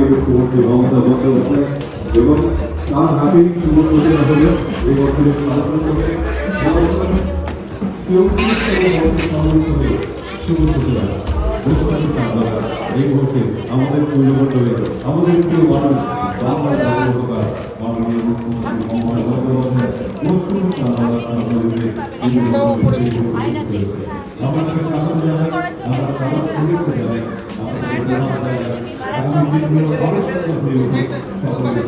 মুখ্যমন্ত্রী মমতা বন্দ্যোপাধ্যায় এবং তার হাতেই শুভ সূচনা হলো এই বছরের শুভ সূচনা। এই মুহূর্তে আমাদের পূর্ণমন্ডলে আমাদের প্রিয় মানুষ বাংলার জাতীয় মাননীয় মুখ্যমন্ত্রী মমতা বন্দ্যোপাধ্যায় আমাদেরকে শাসন জানাই, আমরা সবার শুভেচ্ছা জানাই। আগামী দিনগুলো আরো সফল হয়ে উঠুক সকলের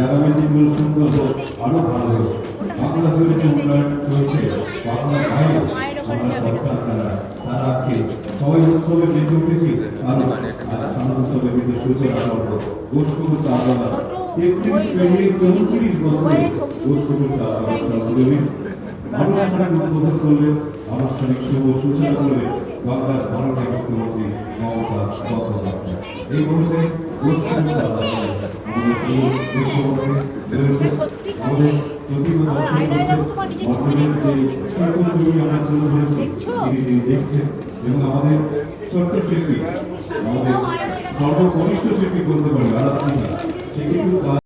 আগামী দিনগুলো সুন্দর হোক, আরো ভালো হোক। বাংলা ধরে যে উন্নয়ন হয়েছে, বাংলার বাইরে আমরা সরকার তারা আজকে সবাই উৎসবে মেতে উঠেছি। আরো আজ সামনে উৎসবে কিন্তু সূচনা করবো ঘোষকুকুর চাঁদা 33 পেরিয়ে 34 বছরে ঘোষকুকুর চাঁদা আনুষ্ঠানিক উদ্বোধন করলেন, আনুষ্ঠানিক শুভ সূচনা করলেন বাংলার মাননীয় মুখ্যমন্ত্রী মমতা বন্দ্যোপাধ্যায়। এই মুহূর্তে দেখছেন এবং আমাদের ছোট্ট শিল্পী, আমাদের সর্বকনিষ্ঠ শিল্পী বলতে পারি আরাধনা